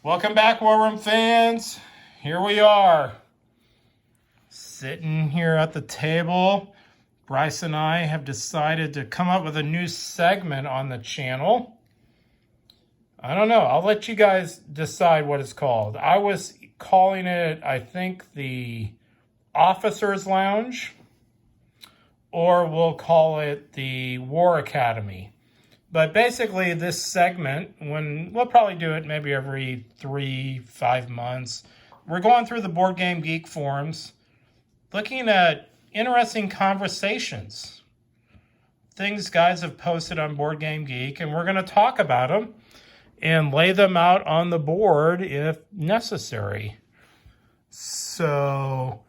Welcome back, War Room fans. Here we are, sitting here at the table. Bryce and I have decided to come up with a new segment on the channel. I don't know. I'll let you guys decide what it's called. I was calling it, I think, the Officers Lounge, or we'll call it the War Academy. But basically, this segment, when we'll probably do it maybe every 3-5 months, we're going through the Board Game Geek forums, looking at interesting conversations, things guys have posted on Board Game Geek, and we're going to talk about them and lay them out on the board if necessary. So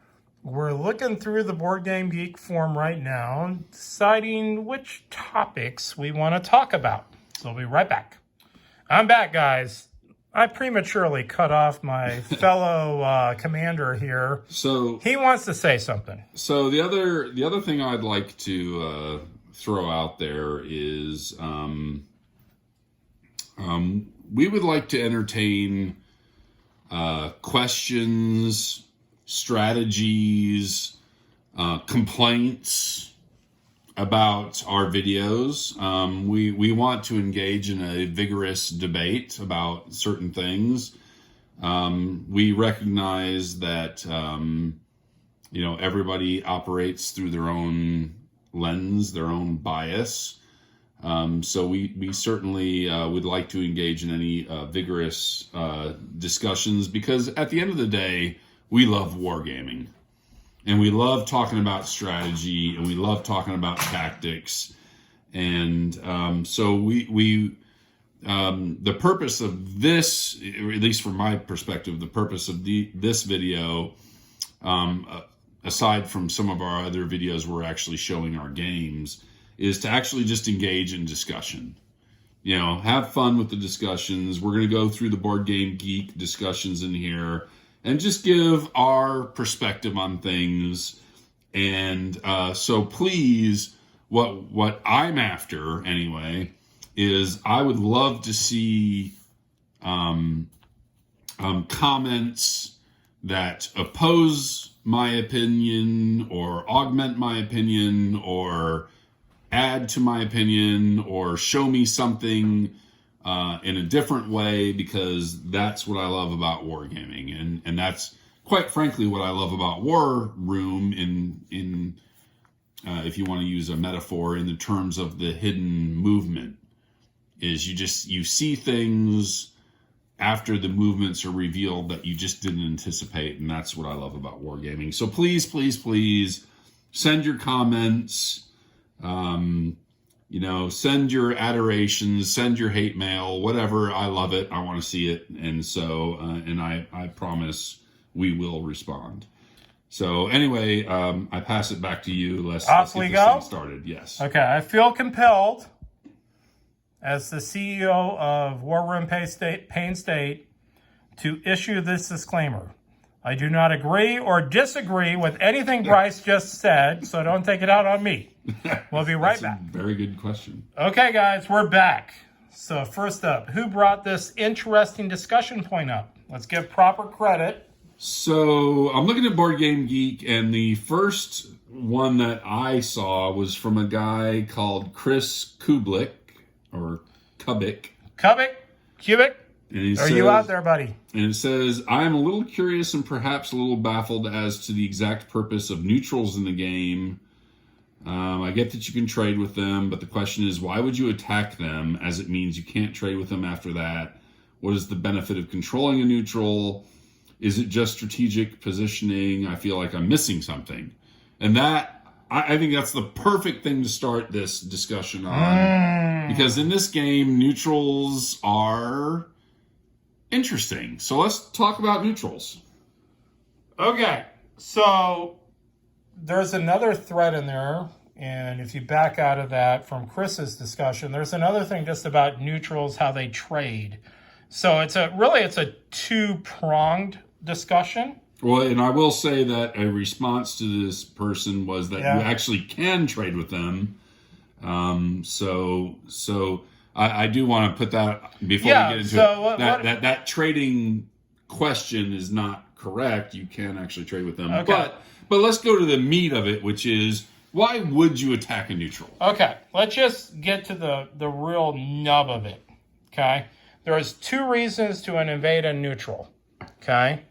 we're looking through the Board Game Geek forum right now, deciding which topics we want to talk about. So we'll be right back. I'm back, guys. I prematurely cut off my fellow commander here. So he wants to say something. So the other thing I'd like to throw out there is we would like to entertain questions, strategies, complaints about our videos. We want to engage in a vigorous debate about certain things. We recognize that everybody operates through their own lens, their own bias. So we certainly would like to engage in any vigorous discussions, because at the end of the day, we love wargaming, and we love talking about strategy, and we love talking about tactics. And so the purpose of this, or at least from my perspective, the purpose of this video, aside from some of our other videos we're actually showing our games, is to actually just engage in discussion. Have fun with the discussions. We're going to go through the Board Game Geek discussions in here and just give our perspective on things. And so please, what I'm after anyway, is I would love to see comments that oppose my opinion, or augment my opinion, or add to my opinion, or show me something in a different way, because that's what I love about wargaming, and that's quite frankly what I love about War Room in if you want to use a metaphor in the terms of the hidden movement, is you see things after the movements are revealed that you just didn't anticipate, and that's what I love about wargaming. So please, please, please send your comments. Send your adorations, send your hate mail, whatever. I love it. I want to see it. And so, and I promise we will respond. So anyway, I pass it back to you. Let's get this thing started. Yes. Okay. I feel compelled, as the CEO of War Room Payne State, to issue this disclaimer. I do not agree or disagree with anything Bryce just said, so don't take it out on me. We'll be right back. Very good question. Okay, guys, we're back. So first up, who brought this interesting discussion point up? Let's give proper credit. So I'm looking at Board Game Geek, and the first one that I saw was from a guy called Chris Kubik, or Kubik. Kubik? Are you out there, buddy? And it says, I'm a little curious and perhaps a little baffled as to the exact purpose of neutrals in the game. I get that you can trade with them, but the question is, why would you attack them, as it means you can't trade with them after that? What is the benefit of controlling a neutral? Is it just strategic positioning? I feel like I'm missing something. And that, I think that's the perfect thing to start this discussion on. Because in this game, neutrals are interesting. So let's talk about neutrals. Okay, so there's another thread in there, and if you back out of that from Chris's discussion, there's another thing just about neutrals, how they trade. So it's a two-pronged discussion. Well, and I will say that a response to this person was that you actually can trade with them. So I do want to put that before we get into it. That trading question is not correct. You can actually trade with them. Okay. But let's go to the meat of it, which is, why would you attack a neutral? Okay, let's just get to the real nub of it, okay? There's 2 reasons to invade a neutral, okay?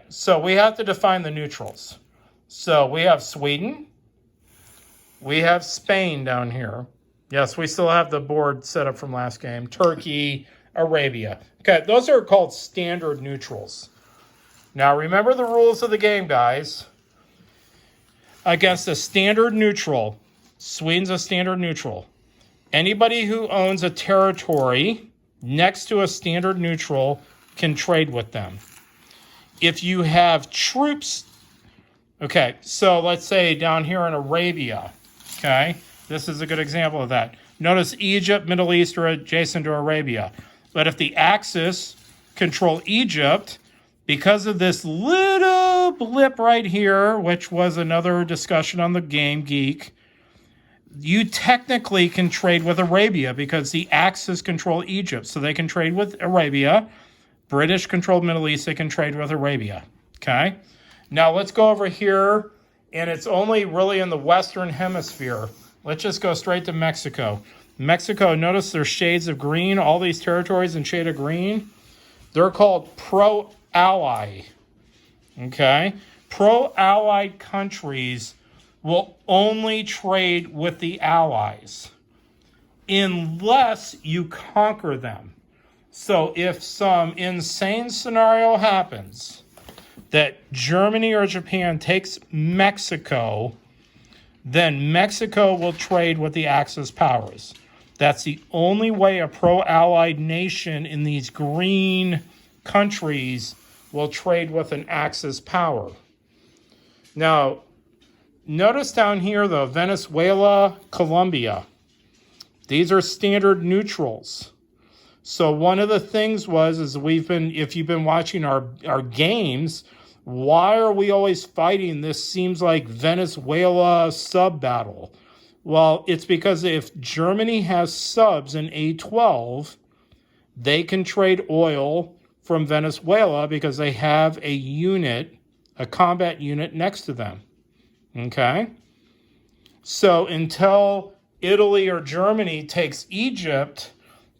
So we have to define the neutrals. So we have Sweden. We have Spain down here. Yes, we still have the board set up from last game. Turkey, Arabia. Okay, those are called standard neutrals. Now remember the rules of the game, guys. Against a standard neutral, Sweden's a standard neutral. Anybody who owns a territory next to a standard neutral can trade with them. If you have troops, okay, so let's say down here in Arabia, okay, this is a good example of that. Notice Egypt, Middle East are adjacent to Arabia. But if the Axis control Egypt, because of this little blip right here, which was another discussion on the game, Geek, you technically can trade with Arabia because the Axis control Egypt. So they can trade with Arabia. British controlled Middle East, they can trade with Arabia. Okay? Now let's go over here, and it's only really in the Western Hemisphere. Let's just go straight to Mexico. Mexico, notice there's shades of green, all these territories in shade of green. They're called pro-ally. Okay? Pro-allied countries will only trade with the allies unless you conquer them. So if some insane scenario happens that Germany or Japan takes Mexico, then Mexico will trade with the Axis powers. That's the only way a pro-allied nation in these green countries will trade with an Axis power. Now, notice down here, though, Venezuela, Colombia. These are standard neutrals. So one of the things if you've been watching our games, why are we always fighting this seems like Venezuela sub-battle? Well, it's because if Germany has subs in A12, they can trade oil from Venezuela because they have a combat unit next to them. Okay? So until Italy or Germany takes Egypt,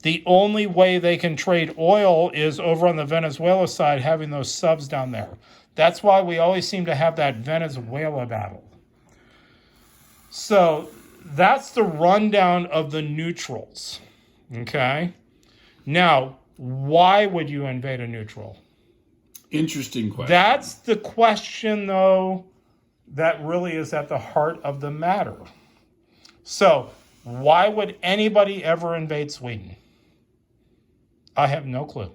the only way they can trade oil is over on the Venezuela side, having those subs down there. That's why we always seem to have that Venezuela battle. So that's the rundown of the neutrals. Okay? Now, why would you invade a neutral? Interesting question. That's the question, though, that really is at the heart of the matter. So, why would anybody ever invade Sweden? I have no clue.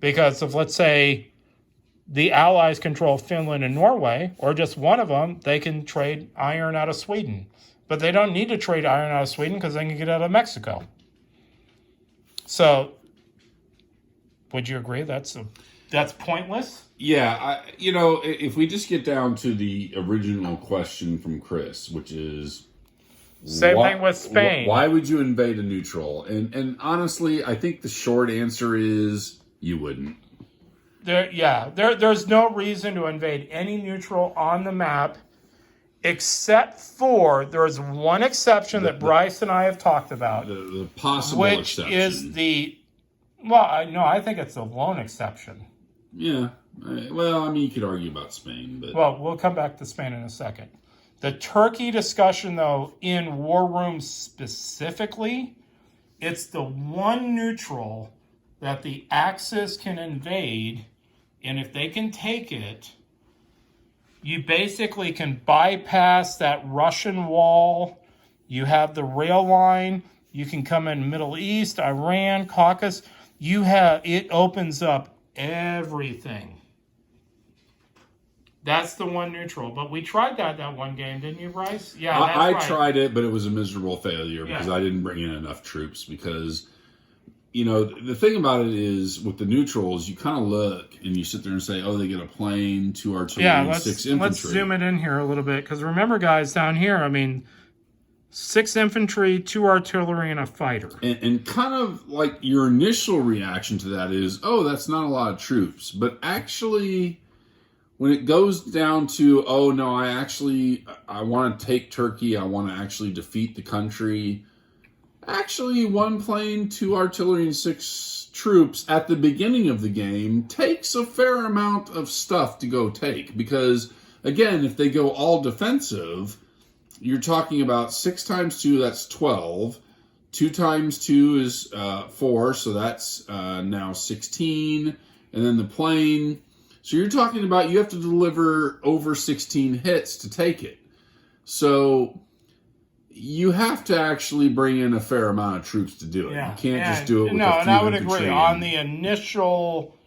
Because if, let's say, the Allies control Finland and Norway, or just one of them, they can trade iron out of Sweden. But they don't need to trade iron out of Sweden because they can get out of Mexico. So, would you agree that's pointless? Yeah, if we just get down to the original question from Chris, which is... Same thing with Spain. Why would you invade a neutral? And honestly, I think the short answer is you wouldn't. There's no reason to invade any neutral on the map, except for there's one exception that Bryce and I have talked about. The possible which exception. Is I think it's the lone exception. Yeah. Well, you could argue about Spain, but... Well, we'll come back to Spain in a second. The Turkey discussion, though, in War Room specifically, it's the one neutral that the Axis can invade, and if they can take it, you basically can bypass that Russian wall. You have the rail line. You can come in Middle East, Iran, Caucasus. It opens up everything. That's the one neutral. But we tried that one game, didn't you, Bryce? Yeah, I tried it, but it was a miserable failure because I didn't bring in enough troops. Because, the thing about it is with the neutrals, you kind of look and you sit there and say, oh, they get a plane, 2 artillery, and 6 infantry. Let's zoom it in here a little bit. Because remember, guys, down here, 6 infantry, 2 artillery, and a fighter. And kind of like your initial reaction to that is, oh, that's not a lot of troops. But actually, when it goes down to, oh, no, I want to take Turkey, I want to actually defeat the country. Actually, 1 plane, 2 artillery, and 6 troops at the beginning of the game takes a fair amount of stuff to go take. Because, again, if they go all defensive, you're talking about 6 times 2, that's 12. 2 times 2 is 4, so that's now 16. And then the plane. So you're talking about you have to deliver over 16 hits to take it. So you have to actually bring in a fair amount of troops to do it. Yeah. You can't just do it with a few and I would infantry agree. On the initial,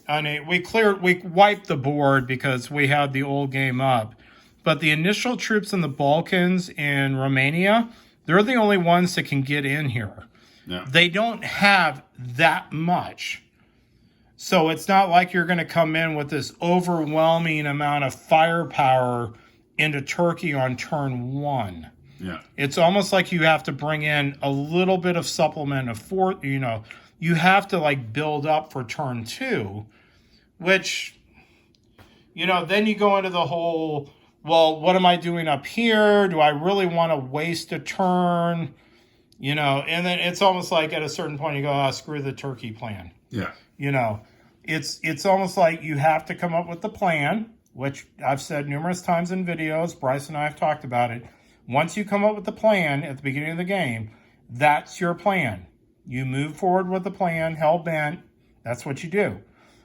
we wiped the board because we had the old game up. But the initial troops in the Balkans and Romania, they're the only ones that can get in here. Yeah. They don't have that much. So it's not like you're going to come in with this overwhelming amount of firepower into Turkey on turn 1. Yeah. It's almost like you have to bring in a little bit of supplement of you have to like build up for turn 2, which, then you go into the whole, well, what am I doing up here? Do I really want to waste a turn? And then it's almost like at a certain point you go, screw the Turkey plan. Yeah. It's almost like you have to come up with the plan, which I've said numerous times in videos. Bryce and I have talked about it. Once you come up with the plan at the beginning of the game, that's your plan. You move forward with the plan, hell-bent. That's what you do.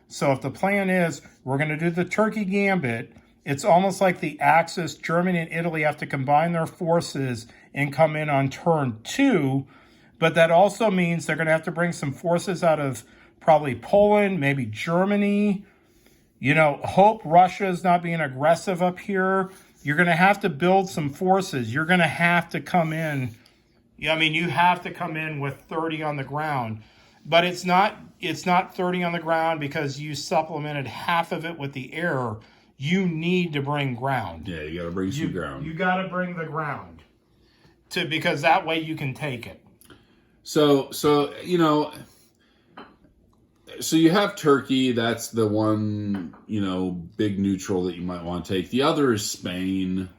So if the plan is, we're going to do the Turkey Gambit, it's almost like the Axis, Germany and Italy have to combine their forces and come in on turn 2. But that also means they're going to have to bring some forces out of probably Poland, maybe Germany. Hope Russia is not being aggressive up here. You're going to have to build some forces. You're going to have to come in. You have to come in with 30 on the ground. But it's not 30 on the ground because you supplemented half of it with the air. You need to bring ground. Yeah, you got to bring some ground. You got to bring the ground because that way you can take it. So you have Turkey. That's the one, big neutral that you might want to take. The other is Spain,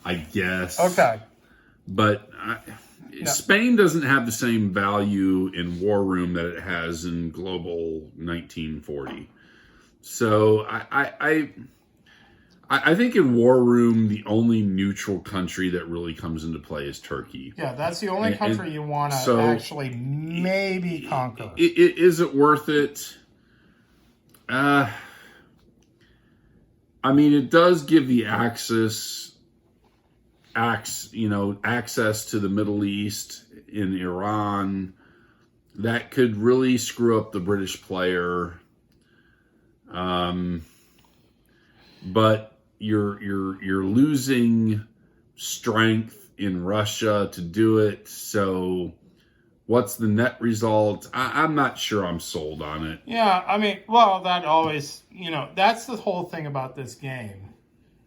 I guess. Okay. But Spain doesn't have the same value in War Room that it has in Global 1940. So I think in War Room, the only neutral country that really comes into play is Turkey. Yeah, that's the only country you want to actually maybe conquer. Is it worth it? It does give the Axis, access to the Middle East in Iran. That could really screw up the British player. But you're losing strength in Russia to do it. So what's the net result? I'm not sure I'm sold on it. Yeah, that always, that's the whole thing about this game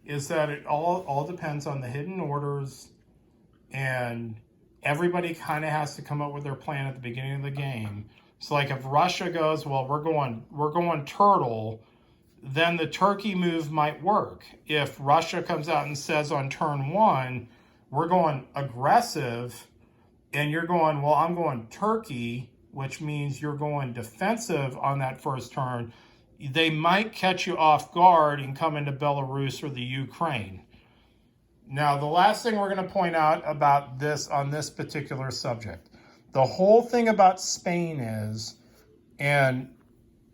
is that it all depends on the hidden orders, and everybody kind of has to come up with their plan at the beginning of the game. So like if Russia goes, well, we're going turtle, then the Turkey move might work. If Russia comes out and says on turn 1, we're going aggressive, and you're going, well, I'm going Turkey, which means you're going defensive on that first turn, they might catch you off guard and come into Belarus or the Ukraine. Now, the last thing we're going to point out about this on this particular subject, the whole thing about Spain is, and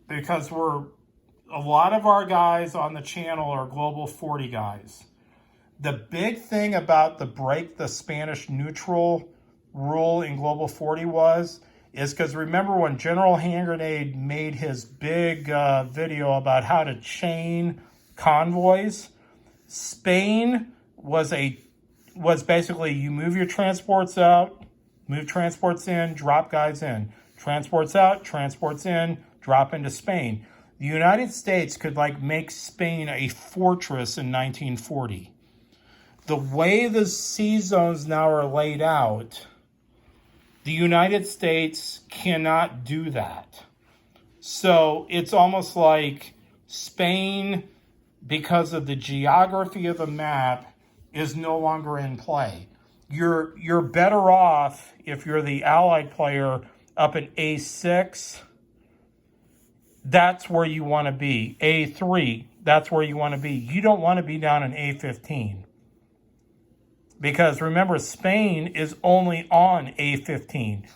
because a lot of our guys on the channel are Global 40 guys. The big thing about the break the Spanish neutral rule in Global 40 is because remember when General Hand Grenade made his big video about how to chain convoys? Spain was basically you move your transports out, move transports in, drop guys in. Transports out, transports in, drop into Spain. The United States could make Spain a fortress in 1940. the way the sea zones now are laid out, the United States cannot do that. So it's almost like Spain, because of the geography of the map, is no longer in play. You're better off if you're the Allied player up at A6. That's where you want to be. A3, that's where you want to be. You don't want to be down in A15. Because remember, Spain is only on A15.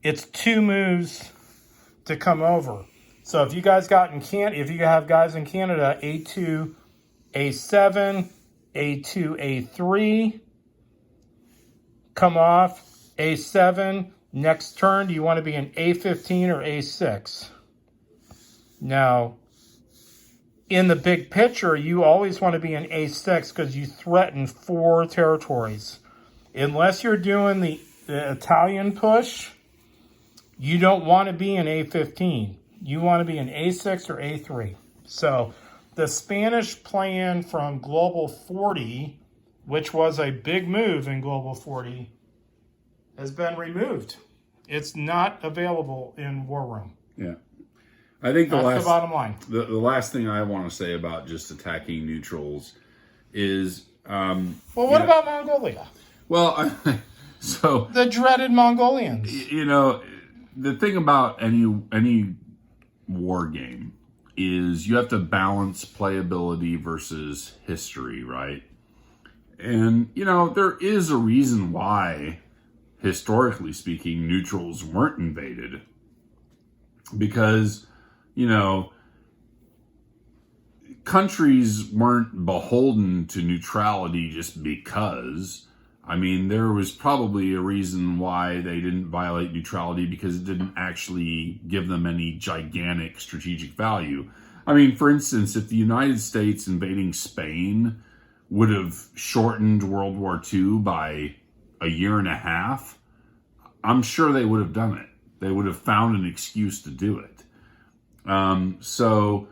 It's 2 moves to come over. So if you guys if you have guys in Canada, A2, A7, A2, A3, come off, A7, next turn, do you want to be in A15 or A6? Now, in the big picture, you always want to be in A6 because you threaten 4 territories. Unless you're doing the Italian push, you don't want to be in A15. You want to be in A6 or A3. So the Spanish plan from Global 40, which was a big move in Global 40, has been removed. It's not available in War Room. Yeah. I think That's the bottom line. The last thing I want to say about just attacking neutrals is... well, what about Mongolia? Well, so... The dreaded Mongolians. You know, the thing about any war game is you have to balance playability versus history, right? And, you know, there is a reason why, historically speaking, neutrals weren't invaded. Because, you know, countries weren't beholden to neutrality just because. I mean, there was probably a reason why they didn't violate neutrality, because it didn't actually give them any gigantic strategic value. I mean, for instance, if the United States invading Spain would have shortened World War II by a year and a half, I'm sure they would have done it. They would have found an excuse to do it. So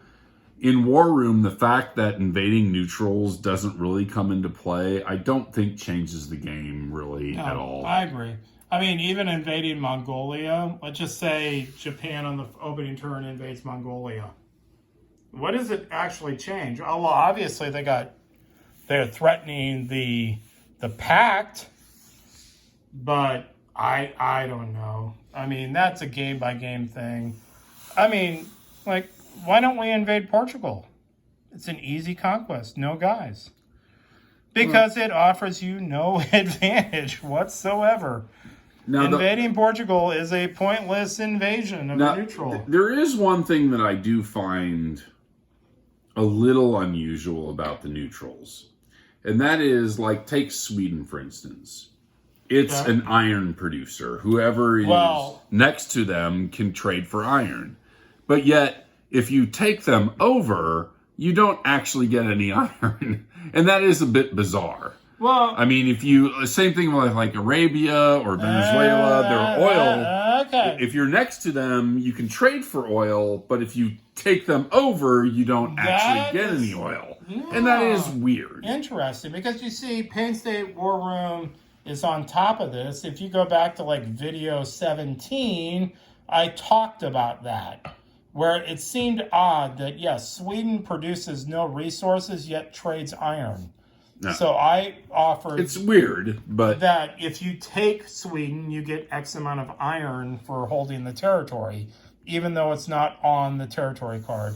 in War Room, the fact that invading neutrals doesn't really come into play, I don't think changes the game really at all. I agree. I mean, even invading Mongolia, let's just say Japan on the opening turn invades Mongolia. What does it actually change? Oh, well, obviously they're threatening the pact, but I don't know. I mean, that's a game-by-game thing. I mean, like, why don't we invade Portugal? It's an easy conquest, no guys. Because it offers you no advantage whatsoever. Now, invading Portugal is a pointless invasion of a neutral. There is one thing that I do find a little unusual about the neutrals. And that is, like, take Sweden, for instance. It's an iron producer. Whoever is next to them can trade for iron. But yet, if you take them over, you don't actually get any iron. And that is a bit bizarre. Well, I mean, same thing with like Arabia or Venezuela, their oil. Okay. If you're next to them, you can trade for oil, but if you take them over, you don't actually get any oil. And that is weird. Interesting, because you see, Penn State War Room is on top of this. If you go back to like video 17, I talked about that, where it seemed odd that, yes, Sweden produces no resources, yet trades iron. No. So I offered... It's weird, but... that if you take Sweden, you get X amount of iron for holding the territory, even though it's not on the territory card.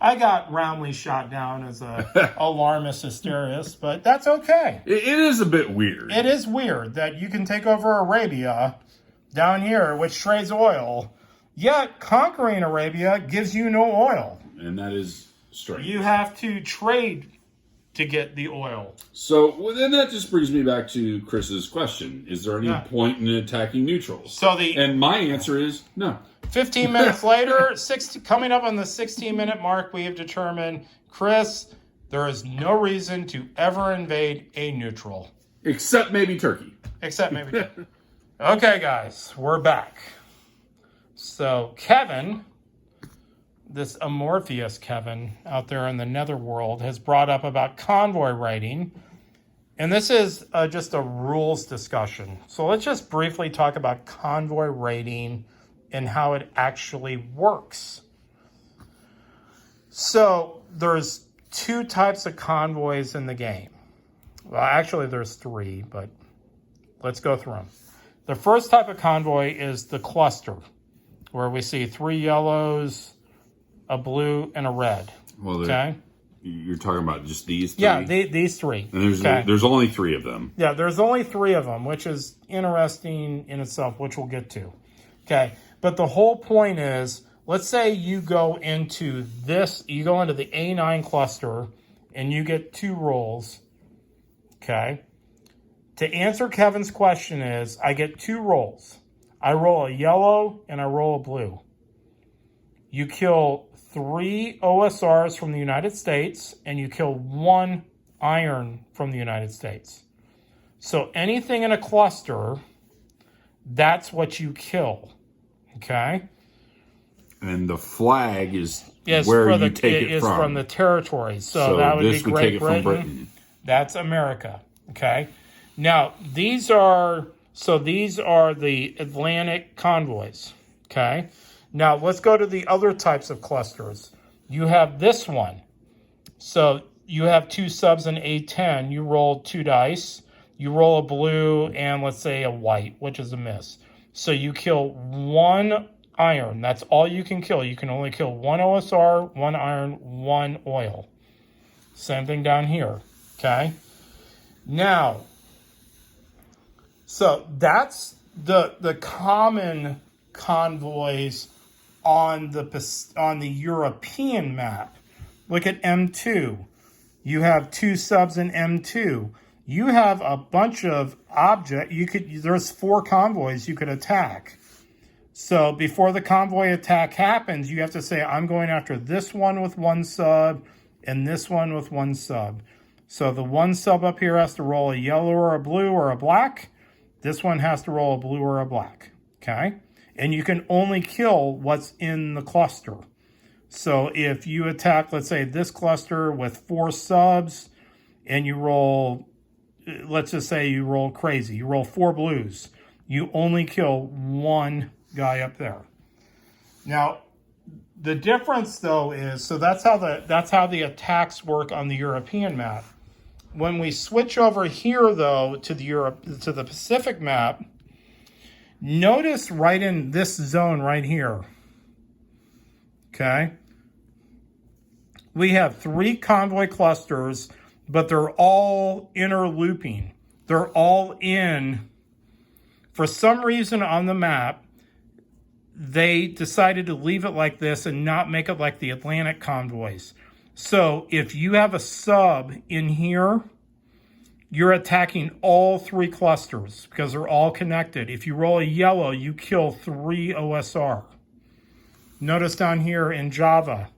I got roundly shot down as a alarmist hysterist, but that's okay. It is a bit weird. It is weird that you can take over Arabia down here, which trades oil, yet conquering Arabia gives you no oil. And that is strange. You have to trade to get the oil. So then that just brings me back to Chris's question. Is there any point in attacking neutrals? And my answer is no. 15 minutes later, coming up on the 16-minute mark, we have determined, Chris, there is no reason to ever invade a neutral. Except maybe Turkey. Okay, guys, we're back. So Kevin, this Amorpheus Kevin out there in the netherworld, has brought up about convoy writing. And this is just a rules discussion. So let's just briefly talk about convoy raiding and how it actually works. So there's 2 types of convoys in the game. Well, actually there's 3, but let's go through them. The first type of convoy is the cluster, where we see 3 yellows, a blue, and a red. Well, okay? You're talking about just these 3? Yeah, these 3. And there's only 3 of them. Yeah, there's only 3 of them, which is interesting in itself, which we'll get to. Okay, but the whole point is, let's say you go into the A9 cluster, and you get 2 rolls, okay? To answer Kevin's question is, I get 2 rolls. I roll a yellow, and I roll a blue. You kill 3 OSRs from the United States, and you kill 1 iron from the United States. So anything in a cluster, that's what you kill, okay? And the flag is Yes, where you take it is from. from the territory. So that would be Great take it from Britain. Britain. That's America, okay? Now, these are the Atlantic convoys, okay? Now, let's go to the other types of clusters. You have this one. So you have 2 subs in A10. You roll 2 dice. You roll a blue and, let's say, a white, which is a miss. So you kill 1 iron. That's all you can kill. You can only kill 1 OSR, 1 iron, 1 oil. Same thing down here, okay? Now, so that's the common convoys on the European map. Look at M2. You have 2 subs in M2. You have a bunch of there's 4 convoys you could attack. So before the convoy attack happens, you have to say, I'm going after this one with 1 sub and this one with 1 sub. So the 1 sub up here has to roll a yellow or a blue or a black. This one has to roll a blue or a black, okay? And you can only kill what's in the cluster. So if you attack, let's say, this cluster with 4 subs, and you roll, let's just say you roll crazy. You roll 4 blues. You only kill 1 guy up there. Now, the difference, though, is, so that's how the attacks work on the European map. When we switch over here, though, to the Pacific map, notice right in this zone right here, okay, we have 3 convoy clusters, but they're all interlooping. They're all in. For some reason on the map, they decided to leave it like this and not make it like the Atlantic convoys. So if you have a sub in here, you're attacking all 3 clusters because they're all connected. If you roll a yellow, you kill 3 OSR. Notice down here in Java,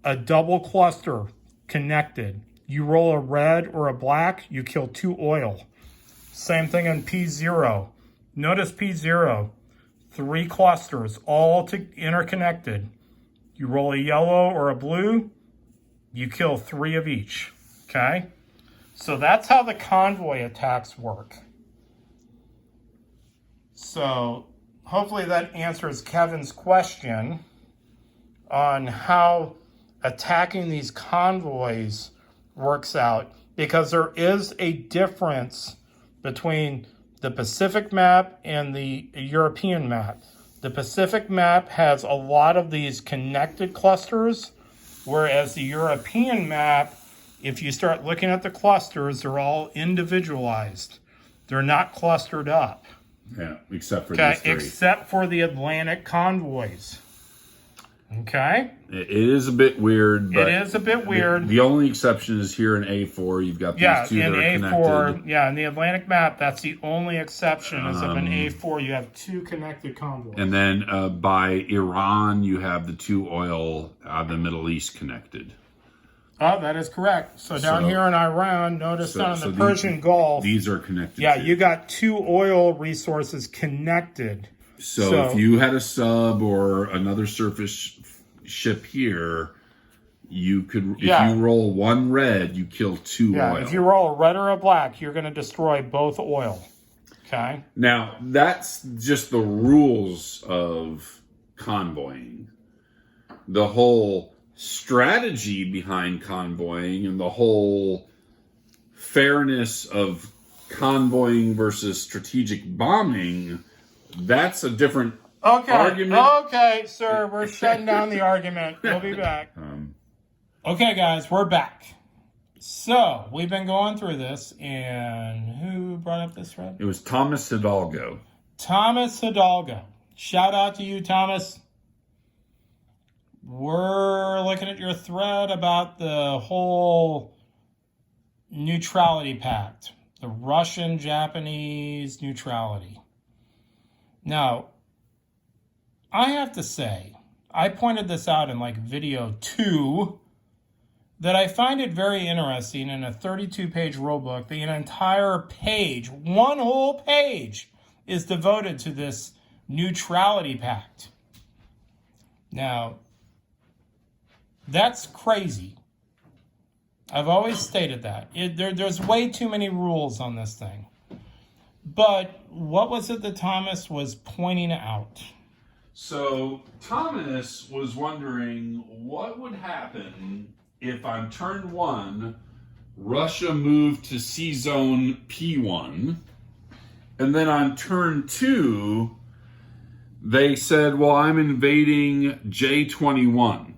a double cluster connected. You roll a red or a black, you kill 2 oil. Same thing in P0. Notice P0, 3 clusters, all interconnected. You roll a yellow or a blue, you kill 3 of each, okay? So that's how the convoy attacks work. So hopefully that answers Kevin's question on how attacking these convoys works out, because there is a difference between the Pacific map and the European map. The Pacific map has a lot of these connected clusters, whereas the European map, if you start looking at the clusters, they're all individualized. They're not clustered up. Yeah, except for these 3. Except for the Atlantic convoys. Okay? It is a bit weird. But it is a bit weird. The only exception is here in A4. You've got these 2 that are connected. Yeah, in the Atlantic map, that's the only exception is of an A4. You have 2 connected convoys. And then by Iran, you have the 2 oil out of the Middle East connected. Oh, that is correct. So down here in Iran, notice down in the Persian Gulf. These are connected. Yeah, you got 2 oil resources connected. So if you had a sub or another surface ship here, you could, if Yeah. you roll 1 red, you kill 2 oil. If you roll a red or a black, you're going to destroy both oil. Okay? Now, that's just the rules of convoying. The whole strategy behind convoying and the whole fairness of convoying versus strategic bombing, that's a different argument. Okay, sir, we're shutting down the argument. We'll be back. Okay, guys, we're back. So, we've been going through this, and who brought up this thread? It was Thomas Hidalgo. Thomas Hidalgo. Shout out to you, Thomas. We're looking at your thread about the whole neutrality pact, the Russian-Japanese neutrality. Now, I have to say, I pointed this out in like video 2, that I find it very interesting in a 32-page rulebook. The entire page, one whole page, is devoted to this neutrality pact. Now, that's crazy. I've always stated that. There's way too many rules on this thing. But what was it that Thomas was pointing out? So Thomas was wondering what would happen if on turn 1, Russia moved to C-Zone P1, and then on turn 2, they said, well, I'm invading J21.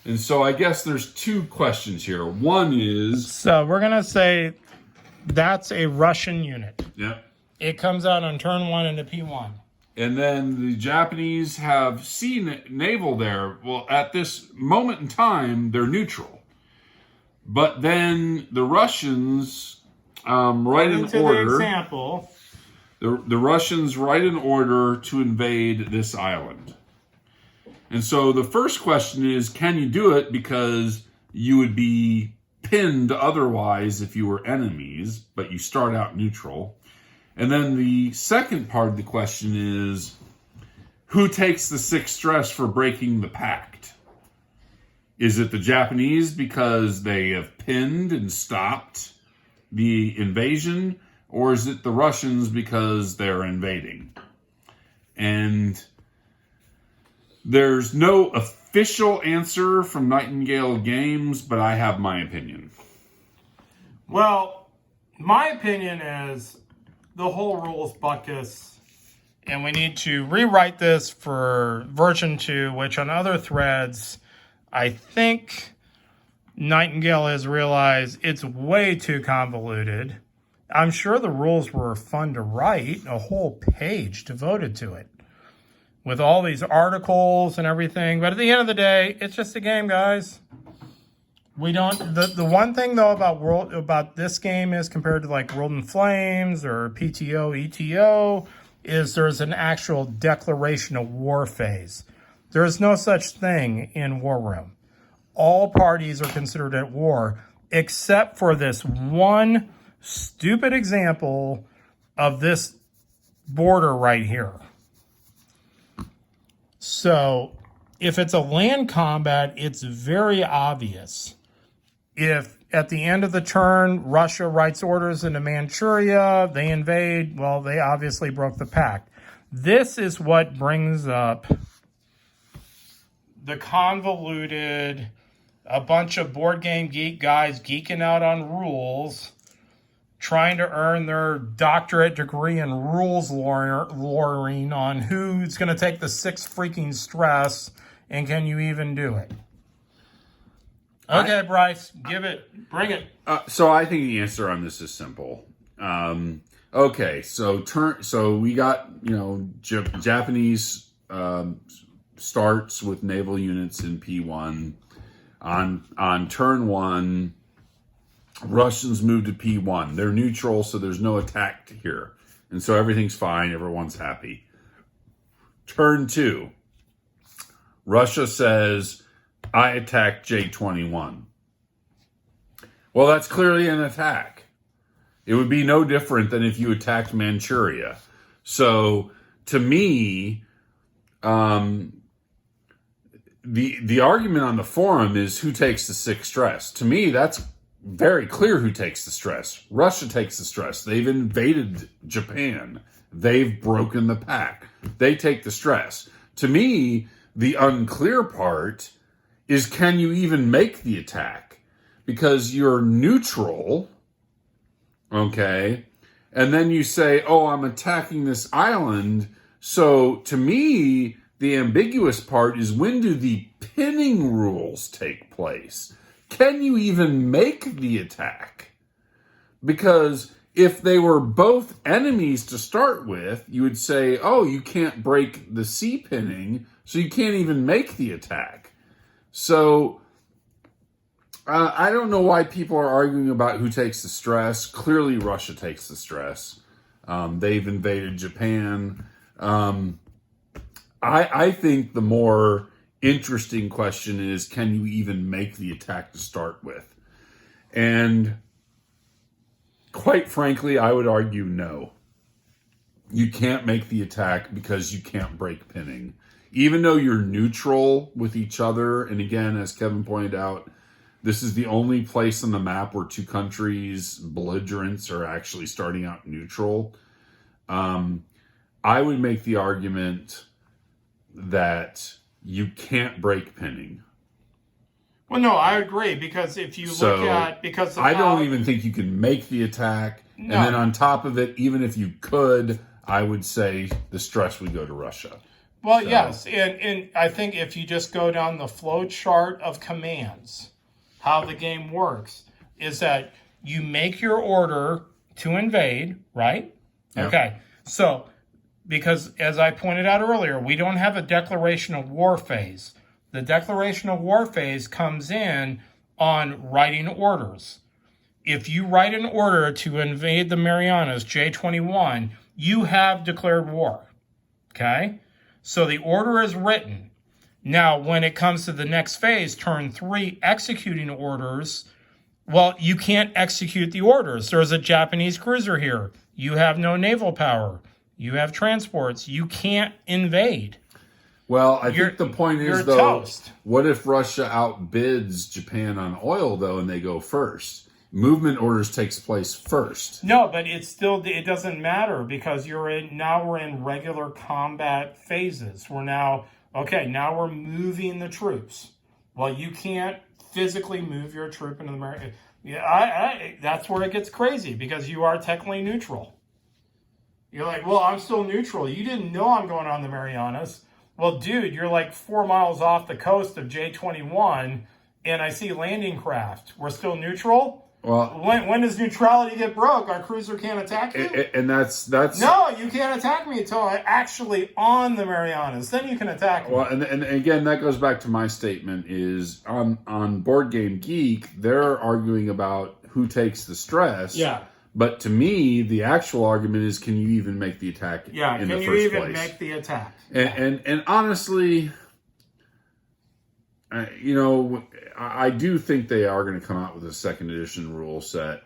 And so I guess there's 2 questions here. One is... So we're going to say that's a Russian unit. Yep. It comes out on turn 1 into P1. And then the Japanese have sea naval there. Well, at this moment in time, they're neutral. But then the Russians write an order. The example. The Russians write an order to invade this island. And so the first question is, can you do it? Because you would be pinned otherwise if you were enemies, but you start out neutral. And then the second part of the question is, who takes the 6 stress for breaking the pact? Is it the Japanese because they have pinned and stopped the invasion? Or is it the Russians because they're invading? And there's no official answer from Nightingale Games, but I have my opinion. Well, my opinion is the whole rules buckus, and we need to rewrite this for version 2, which on other threads, I think Nightingale has realized it's way too convoluted. I'm sure the rules were fun to write, a whole page devoted to it, with all these articles and everything. But at the end of the day, it's just a game, guys. We don't. The one thing though about this game is compared to like World in Flames or PTO, ETO, is there's an actual declaration of war phase. There is no such thing in War Room. All parties are considered at war, except for this one stupid example of this border right here. So if it's a land combat, it's very obvious. If at the end of the turn, Russia writes orders into Manchuria, they invade, well, they obviously broke the pact. This is what brings up the convoluted, a bunch of board game geek guys geeking out on rules, trying to earn their doctorate degree in rules lawyering on who's going to take the 6 freaking stress and can you even do it. Okay, Bryce, bring it. So I think the answer on this is simple. Okay, so we got, Japanese starts with naval units in P1. On turn 1, Russians move to P1. They're neutral, so there's no attack here. And so everything's fine. Everyone's happy. Turn 2, Russia says, I attacked J21. Well, that's clearly an attack. It would be no different than if you attacked Manchuria. So, to me, the argument on the forum is who takes the sixth stress. To me, that's very clear who takes the stress. Russia takes the stress. They've invaded Japan. They've broken the pact. They take the stress. To me, the unclear part is, can you even make the attack? Because you're neutral, okay? And then you say, oh, I'm attacking this island. So to me, the ambiguous part is, when do the pinning rules take place? Can you even make the attack? Because if they were both enemies to start with, you would say, oh, you can't break the sea pinning, so you can't even make the attack. So I don't know why people are arguing about who takes the stress. Clearly, Russia takes the stress. They've invaded Japan. I think the more interesting question is, can you even make the attack to start with? And quite frankly, I would argue no. You can't make the attack because you can't break pinning. Even though you're neutral with each other, and again, as Kevin pointed out, this is the only place on the map where two countries, belligerents, are actually starting out neutral. I would make the argument that you can't break pinning. Well, no, I agree, because if you look at, because of I don't even think you can make the attack. No. And then on top of it, even if you could, I would say the stress would go to Russia. Well, yes, and I think if you just go down the flow chart of commands, how the game works is that you make your order to invade, right? Yep. Okay, so because as I pointed out earlier, we don't have a declaration of war phase. The declaration of war phase comes in on writing orders. If you write an order to invade the Marianas, J21, you have declared war, okay? So the order is written. Now, when it comes to the next phase, turn 3, executing orders, well, you can't execute the orders. There's a Japanese cruiser here. You have no naval power. You have transports. You can't invade. Well, I think the point is, though, toast. What if Russia outbids Japan on oil, though, and they go first? Movement orders takes place first. No, but it doesn't matter, because we're in regular combat phases. Now we're moving the troops. Well, you can't physically move your troop into the Marianas. Yeah, that's where it gets crazy, because you are technically neutral. You're like, well, I'm still neutral. You didn't know I'm going on the Marianas. Well, dude, you're like 4 miles off the coast of J21, and I see landing craft. We're still neutral? Well, when does neutrality get broke? Our cruiser can't attack you? And that's no, you can't attack me until I'm actually on the Marianas. Then you can attack me. Well, and again, that goes back to my statement is on BoardGame Geek, they're arguing about who takes the stress. Yeah. But to me, the actual argument is, can you even make the attack in the first place? Yeah, can you even make the attack? And honestly, I do think they are going to come out with a second edition rule set.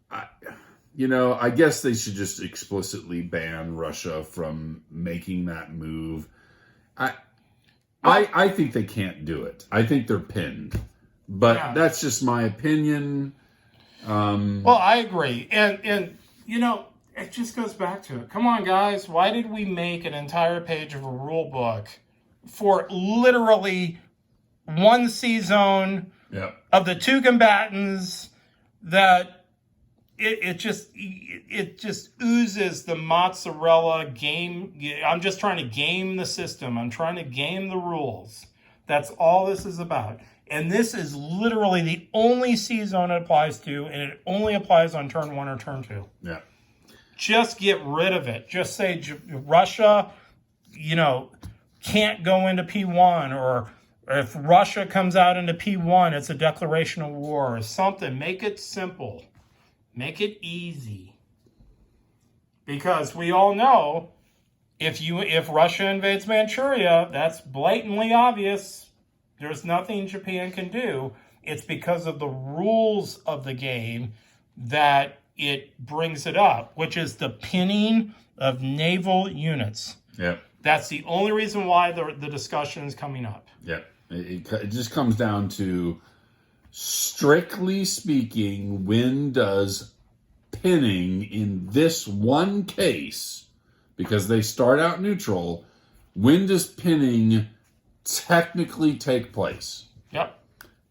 I guess they should just explicitly ban Russia from making that move. I think they can't do it. I think they're pinned. But that's just my opinion. Well, I agree. And it just goes back to it. Come on, guys. Why did we make an entire page of a rule book for literally one sea zone of the two combatants that it just oozes the mozzarella game? I'm just trying to game the system. I'm trying to game the rules. That's all this is about. And this is literally the only sea zone it applies to, and it only applies on turn 1 or turn 2. Yeah. Just get rid of it. Just say Russia, can't go into P1, or if Russia comes out into P1, it's a declaration of war or something. Make it simple. Make it easy. Because we all know if Russia invades Manchuria, that's blatantly obvious. There's nothing Japan can do. It's because of the rules of the game that it brings it up, which is the pinning of naval units. Yep. That's the only reason why the discussion is coming up. Yep. It just comes down to, strictly speaking, when does pinning in this one case, because they start out neutral, when does pinning technically take place? Yep.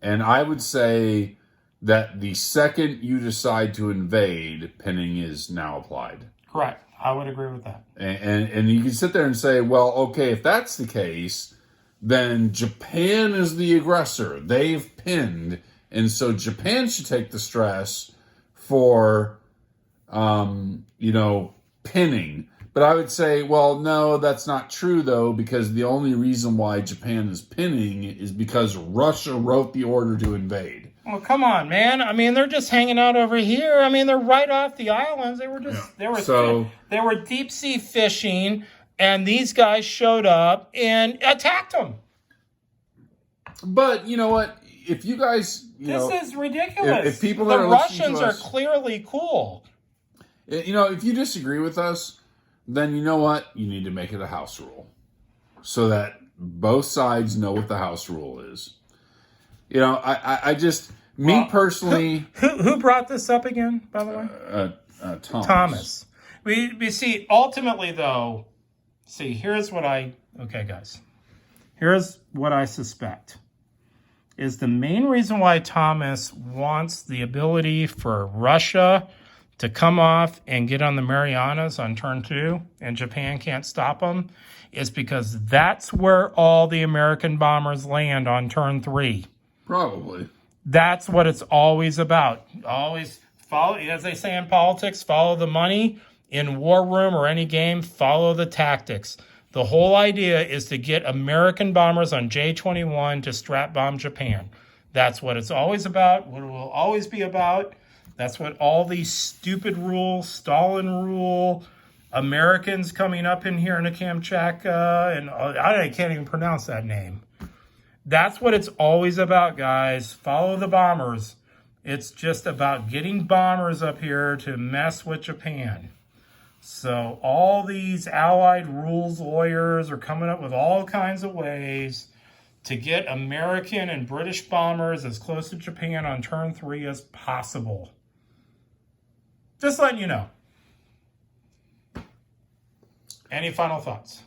And I would say that the second you decide to invade, pinning is now applied. Correct. I would agree with that. And you can sit there and say, well, okay, if that's the case, then Japan is the aggressor. They've pinned, and so Japan should take the stress for, pinning. But I would say, well, no, that's not true, though, because the only reason why Japan is pinning is because Russia wrote the order to invade. Well, come on, man. I mean, they're just hanging out over here. I mean, they're right off the islands. They were just they were deep sea fishing, and these guys showed up and attacked them. But you know what? If you guys, this is ridiculous. If people the are Russians are clearly cool. If you disagree with us, then you know what? You need to make it a house rule, so that both sides know what the house rule is. I just, personally... Who brought this up again, by the way? Thomas. We see, ultimately, though, here's what okay, guys. Here's what I suspect. Is the main reason why Thomas wants the ability for Russia to come off and get on the Marianas on turn 2, and Japan can't stop them, is because that's where all the American bombers land on turn 3. Probably. That's what it's always about. Always follow, as they say in politics, follow the money. In War Room or any game, follow the tactics. The whole idea is to get American bombers on J-21 to strap bomb Japan. That's what it's always about, what it will always be about. That's what all these stupid rules, Stalin rule, Americans coming up in here into Kamchatka, and I can't even pronounce that name. That's what it's always about, guys. Follow the bombers. It's just about getting bombers up here to mess with Japan. So all these allied rules lawyers are coming up with all kinds of ways to get American and British bombers as close to Japan on turn 3 as possible. Just letting you know. Any final thoughts?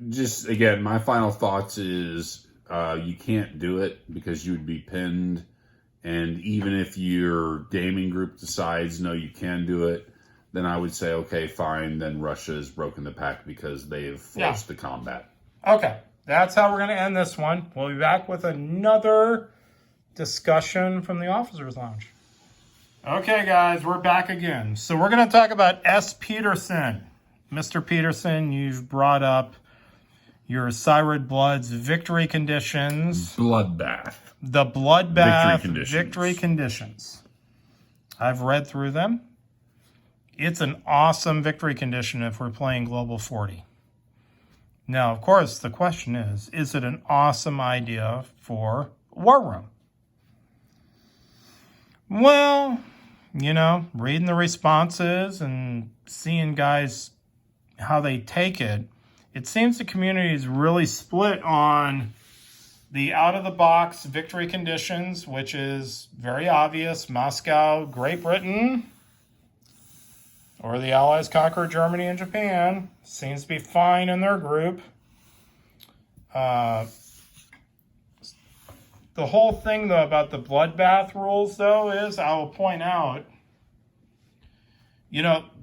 Just, again, my final thoughts is... you can't do it because you would be pinned. And even if your gaming group decides, no, you can do it, then I would say, okay, fine. Then Russia has broken the pact because they've forced the combat. Okay. That's how we're going to end this one. We'll be back with another discussion from the Officers Lounge. Okay, guys, we're back again. So we're going to talk about S. Peterson. Mr. Peterson, you've brought up your Cyrod Blood's victory conditions. Bloodbath. The Bloodbath victory conditions. I've read through them. It's an awesome victory condition if we're playing Global 40. Now, of course, the question is it an awesome idea for War Room? Well, reading the responses and seeing guys how they take it, it seems the community is really split on the out-of-the-box victory conditions, which is very obvious. Moscow, Great Britain, or the Allies conquer Germany and Japan. Seems to be fine in their group. The whole thing, though, about the bloodbath rules, though, is, I will point out,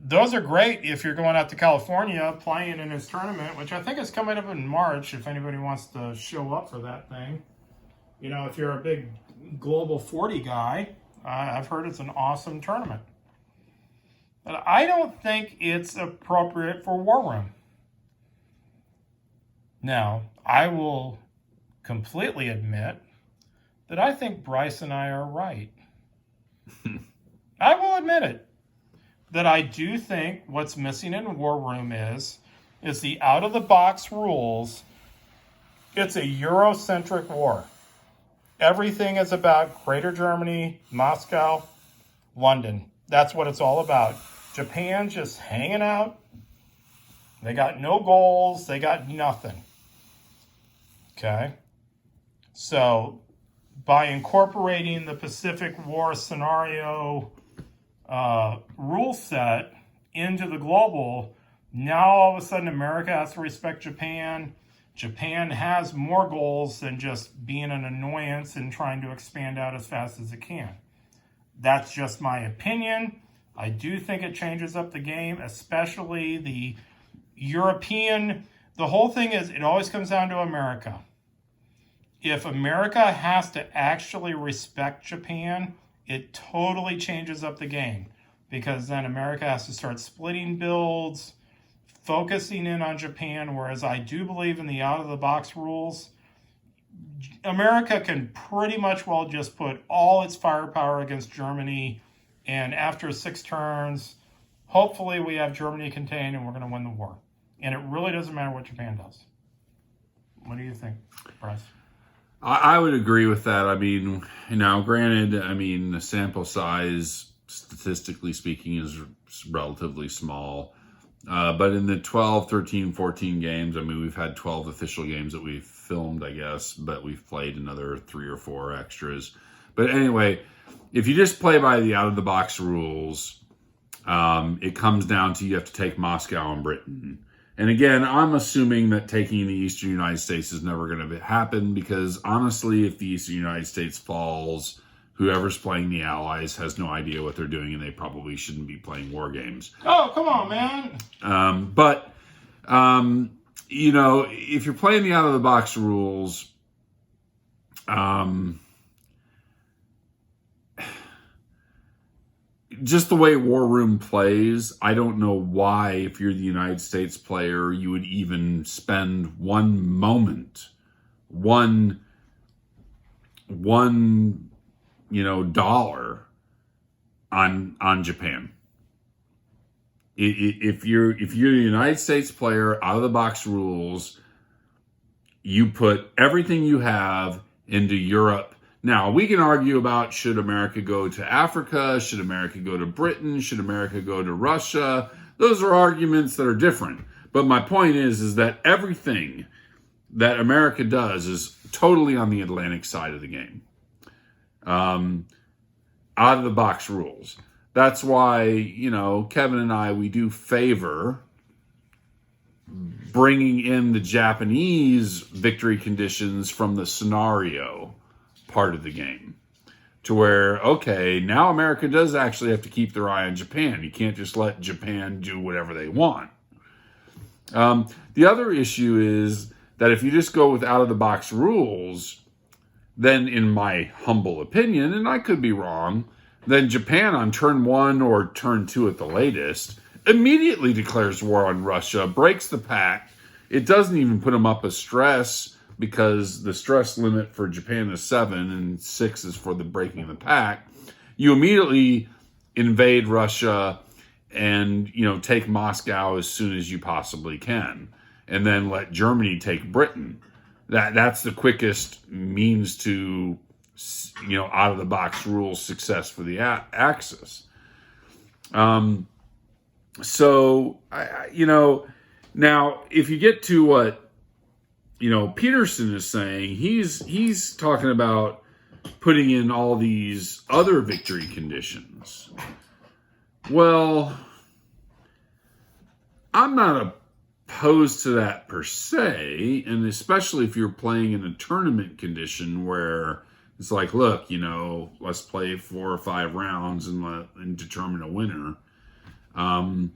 those are great if you're going out to California playing in his tournament, which I think is coming up in March, if anybody wants to show up for that thing. If you're a big Global 40 guy, I've heard it's an awesome tournament. But I don't think it's appropriate for War Room. Now, I will completely admit that I think Bryce and I are right. I will admit it. That I do think what's missing in War Room is the out-of-the-box rules. It's a Eurocentric war. Everything is about Greater Germany, Moscow, London. That's what it's all about. Japan just hanging out. They got no goals. They got nothing. Okay? So by incorporating the Pacific War scenario rule set into the global, now all of a sudden America has to respect Japan. Japan has more goals than just being an annoyance and trying to expand out as fast as it can. That's just my opinion. I do think it changes up the game, especially the European. The whole thing is, it always comes down to America. If America has to actually respect Japan, it totally changes up the game, because then America has to start splitting builds, focusing in on Japan, whereas I do believe in the out-of-the-box rules. America can pretty much well just put all its firepower against Germany, and after 6 turns, hopefully we have Germany contained and we're going to win the war. And it really doesn't matter what Japan does. What do you think, Bryce? I would agree with that. I mean, now granted, the sample size, statistically speaking, is relatively small. But in the 12, 13, 14 games, we've had 12 official games that we've filmed, I guess, but we've played another 3 or 4 extras. But anyway, if you just play by the out-of-the-box rules, it comes down to you have to take Moscow and Britain. And again, I'm assuming that taking the Eastern United States is never going to happen, because honestly, if the Eastern United States falls, whoever's playing the Allies has no idea what they're doing, and they probably shouldn't be playing war games. Oh, come on, man. But if you're playing the out-of-the-box rules, just the way War Room plays, I don't know why, if you're the United States player, you would even spend one moment, one dollar on Japan. If you're a United States player, out of the box rules, you put everything you have into Europe. Now, we can argue about, should America go to Africa? Should America go to Britain? Should America go to Russia? Those are arguments that are different. But my point is that everything that America does is totally on the Atlantic side of the game. Out of the box rules. That's why, Kevin and I, we do favor bringing in the Japanese victory conditions from the scenario part of the game, to where, okay, now America does actually have to keep their eye on Japan. You can't just let Japan do whatever they want. The other issue is that if you just go with out-of-the-box rules, then in my humble opinion, and I could be wrong, then Japan on turn 1 or turn 2 at the latest immediately declares war on Russia, breaks the pact. It doesn't even put them up a stress, because the stress limit for Japan is 7 and 6 is for the breaking of the pact. You immediately invade Russia and, take Moscow as soon as you possibly can, and then let Germany take Britain. That's the quickest means to, out of the box rules success for the Axis. So, now if you get to what, Peterson is saying, he's talking about putting in all these other victory conditions. Well, I'm not opposed to that per se, and especially if you're playing in a tournament condition where it's like, look, let's play 4 or 5 rounds and determine a winner. I'm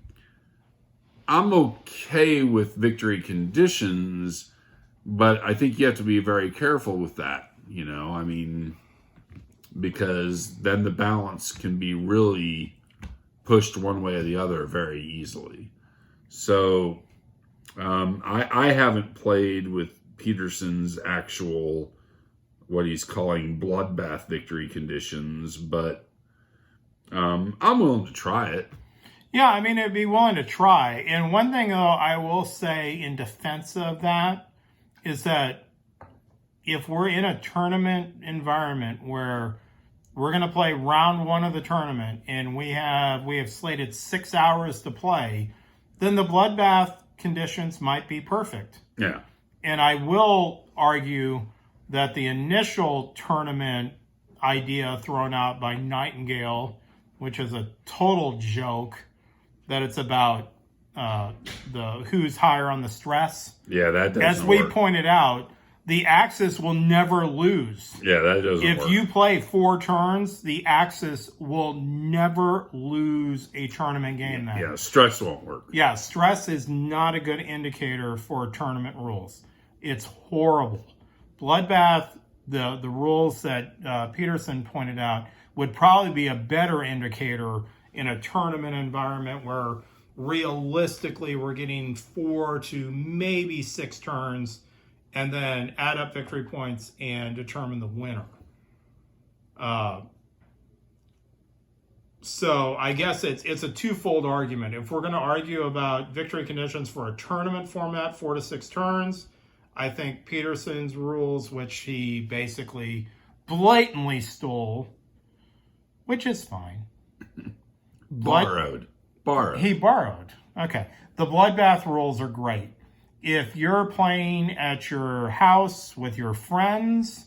okay with victory conditions, but I think you have to be very careful with that, because then the balance can be really pushed one way or the other very easily. So I haven't played with Peterson's actual, what he's calling bloodbath victory conditions, but I'm willing to try it. Yeah, I'd be willing to try. And one thing, though, I will say in defense of that is that if we're in a tournament environment where we're going to play round 1 of the tournament and we have slated 6 hours to play, then the bloodbath conditions might be perfect. Yeah. And I will argue that the initial tournament idea thrown out by Nightingale, which is a total joke, that it's about the who's higher on the stress. Yeah, that doesn't As we work. pointed out, the Axis will never lose. Yeah, that doesn't work. If you play 4 turns, the Axis will never lose a tournament game then. Yeah, stress won't work. Yeah, stress is not a good indicator for tournament rules. It's horrible. Bloodbath, the rules that Peterson pointed out, would probably be a better indicator in a tournament environment where realistically we're getting 4 to maybe 6 turns and then add up victory points and determine the winner. So I guess it's a twofold argument. If we're going to argue about victory conditions for a tournament format, 4 to 6 turns, I think Peterson's rules, which he basically blatantly stole, which is fine. Borrowed. He borrowed. Okay. The Bloodbath rules are great. If you're playing at your house with your friends,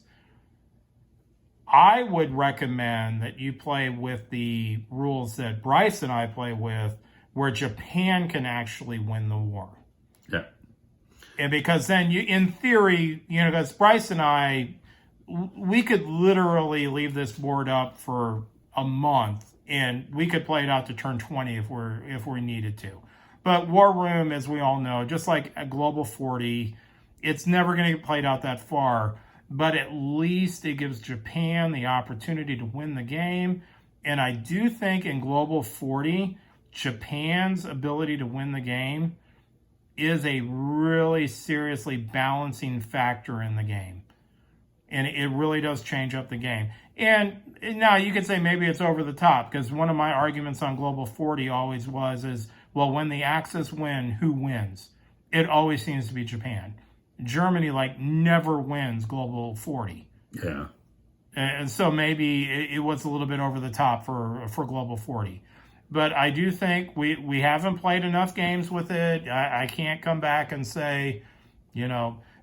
I would recommend that you play with the rules that Bryce and I play with, where Japan can actually win the war. Yeah. And because then you, in theory, because Bryce and I, we could literally leave this board up for a month and we could play it out to turn 20 if we needed to. But War Room, as we all know, just like a Global 40, it's never going to get played out that far. But at least it gives Japan the opportunity to win the game. And I do think in Global 40, Japan's ability to win the game is a really seriously balancing factor in the game. And it really does change up the game. And now you could say maybe it's over the top, because one of my arguments on Global 40 always is, well, when the Axis win, who wins? It always seems to be Japan. Germany, never wins Global 40. Yeah. And so maybe it was a little bit over the top for Global 40. But I do think we haven't played enough games with it. I can't come back and say,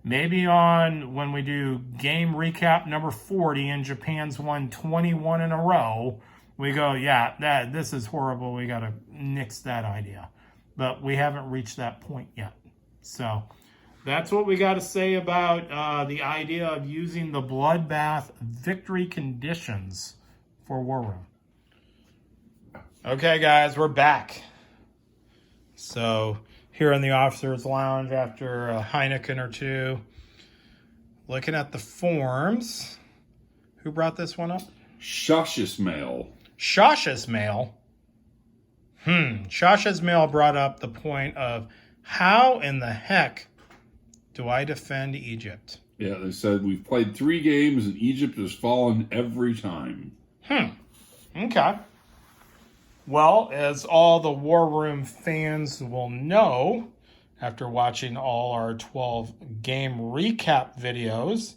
maybe when we do game recap number 40 and Japan's won 21 in a row, we go, yeah, this is horrible. We got to nix that idea. But we haven't reached that point yet. So that's what we got to say about the idea of using the Bloodbath victory conditions for War Room. Okay, guys, we're back. So here in the officer's lounge after a Heineken or two, looking at the forms. Who brought this one up? Shash's Mail. Shasha's Mail? Shasha's Mail brought up the point of how in the heck do I defend Egypt? Yeah, they said we've played 3 games and Egypt has fallen every time. Okay. Well, as all the War Room fans will know, after watching all our 12 game recap videos,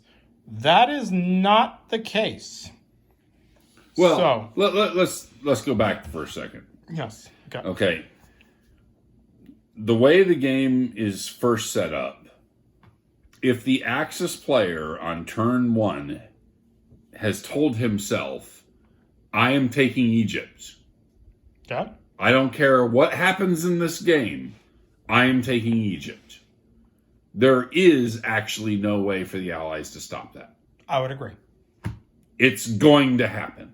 that is not the case. Well, let's go back for a second. Yes. Okay. Okay. The way the game is first set up, if the Axis player on turn 1 has told himself, I am taking Egypt. Okay. I don't care what happens in this game. I am taking Egypt. There is actually no way for the Allies to stop that. I would agree. It's going to happen.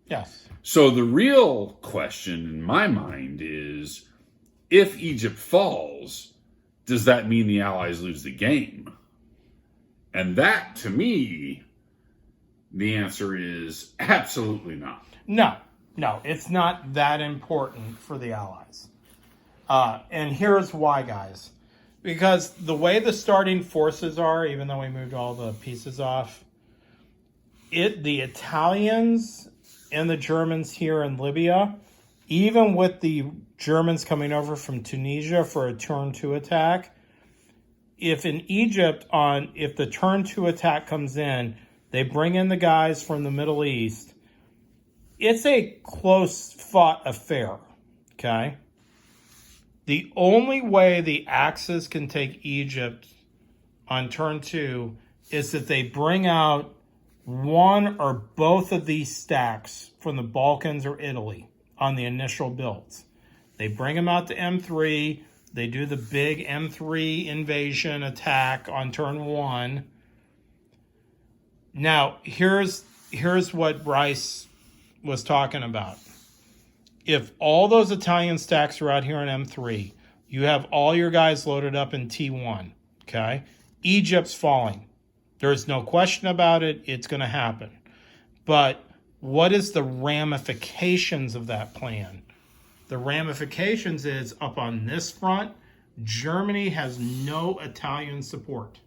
Yes. So the real question in my mind is, if Egypt falls, does that mean the Allies lose the game? And that, to me, the answer is absolutely not. No, it's not that important for the Allies. And here's why, guys. Because the way the starting forces are, even though we moved all the pieces off, the Italians and the Germans here in Libya, even with the Germans coming over from Tunisia for a turn 2 attack, if in Egypt, if the turn 2 attack comes in, they bring in the guys from the Middle East, it's a close fought affair, okay? The only way the Axis can take Egypt on turn 2 is that they bring out one or both of these stacks from the Balkans or Italy on the initial builds. They bring them out to M3. They do the big M3 invasion attack on turn 1. Now, here's what Bryce was talking about. If all those Italian stacks are out here in M3, you have all your guys loaded up in T1, okay? Egypt's falling. There's no question about it. It's going to happen. But what is the ramifications of that plan? The ramifications is up on this front, Germany has no Italian support.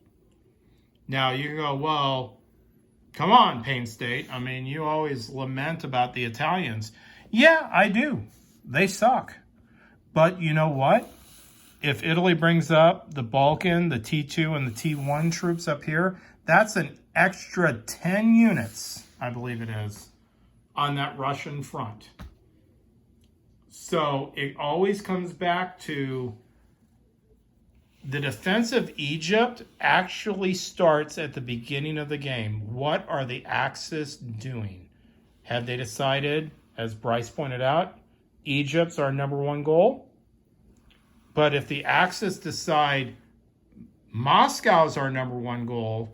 Now you go, well, come on, Payne State. I mean, you always lament about the Italians. Yeah, I do. They suck. But you know what? If Italy brings up the Balkan, the T2, and the T1 troops up here, that's an extra 10 units, I believe it is, on that Russian front. So it always comes back to the defense of Egypt actually starts at the beginning of the game. What are the Axis doing? Have they decided, as Bryce pointed out, Egypt's our number one goal? But if the Axis decide Moscow's our number one goal,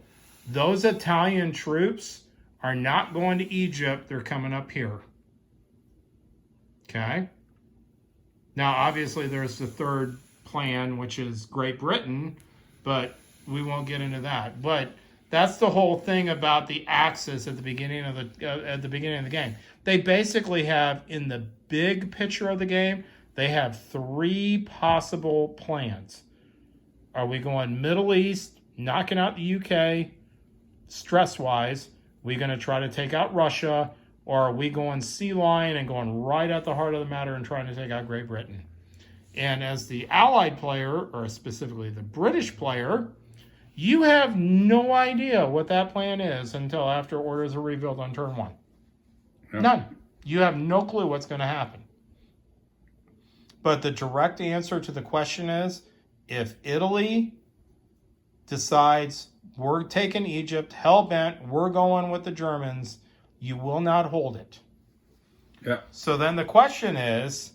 those Italian troops are not going to Egypt. They're coming up here. Okay? Now, obviously, there's the third plan, which is Great Britain, but we won't get into that. But that's the whole thing about the Axis at the beginning of the game. They basically have, in the big picture of the game, they have 3 possible plans. Are we going Middle East, knocking out the UK, stress-wise? We going to try to take out Russia, or are we going sea lion and going right at the heart of the matter and trying to take out Great Britain? And as the Allied player, or specifically the British player, you have no idea what that plan is until after orders are revealed on turn 1. Yeah. None. You have no clue what's going to happen. But the direct answer to the question is, if Italy decides we're taking Egypt, hell-bent, we're going with the Germans, you will not hold it. Yeah. So then the question is,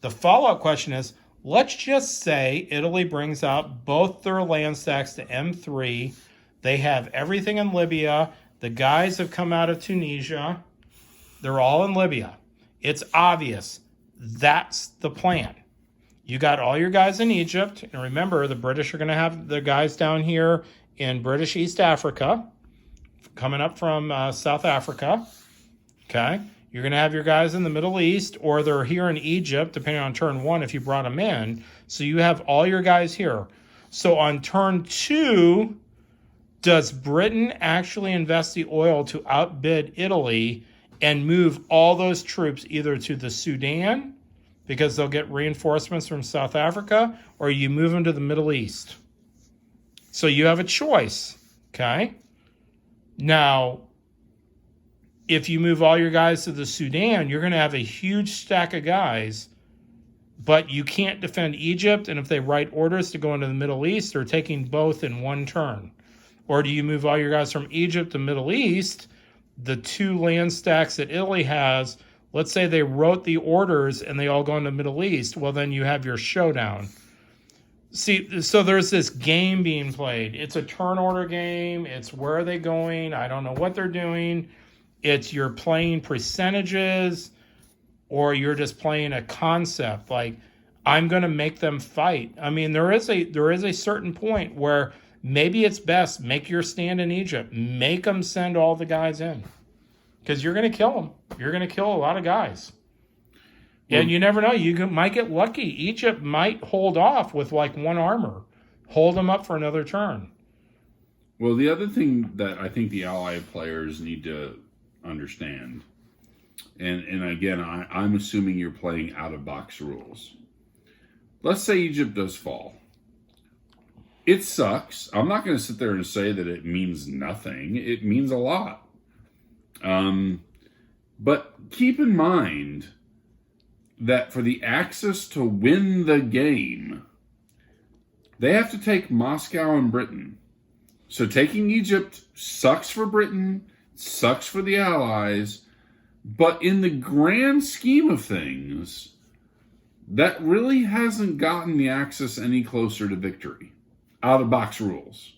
the follow-up question is, let's just say Italy brings out both their land stacks to M3. They have everything in Libya. The guys have come out of Tunisia. They're all in Libya. It's obvious. That's the plan. You got all your guys in Egypt. And remember, the British are going to have the guys down here in British East Africa, coming up from South Africa. Okay. You're going to have your guys in the Middle East, or they're here in Egypt, depending on turn 1 if you brought them in. So you have all your guys here. So on turn 2, does Britain actually invest the oil to outbid Italy and move all those troops either to the Sudan, because they'll get reinforcements from South Africa, or you move them to the Middle East? So you have a choice, okay? Now, if you move all your guys to the Sudan, you're going to have a huge stack of guys, but you can't defend Egypt, and if they write orders to go into the Middle East, they're taking both in one turn. Or do you move all your guys from Egypt to Middle East, the 2 land stacks that Italy has, let's say they wrote the orders and they all go into the Middle East, well, then you have your showdown. See, so there's this game being played. It's a turn order game. It's where are they going? I don't know what they're doing. It's you're playing percentages, or you're just playing a concept. Like, I'm going to make them fight. I mean, there is a certain point where maybe it's best, make your stand in Egypt. Make them send all the guys in. Because you're going to kill them. You're going to kill a lot of guys. And you never know. You might get lucky. Egypt might hold off with like 1 armor. Hold them up for another turn. Well, the other thing that I think the Allied players need to understand, and again, I'm assuming you're playing out-of-box rules. Let's say Egypt does fall. It sucks. I'm not going to sit there and say that it means nothing. It means a lot. But keep in mind that for the Axis to win the game, they have to take Moscow and Britain. So taking Egypt sucks for Britain, sucks for the Allies, but in the grand scheme of things, that really hasn't gotten the Axis any closer to victory. Out of box rules.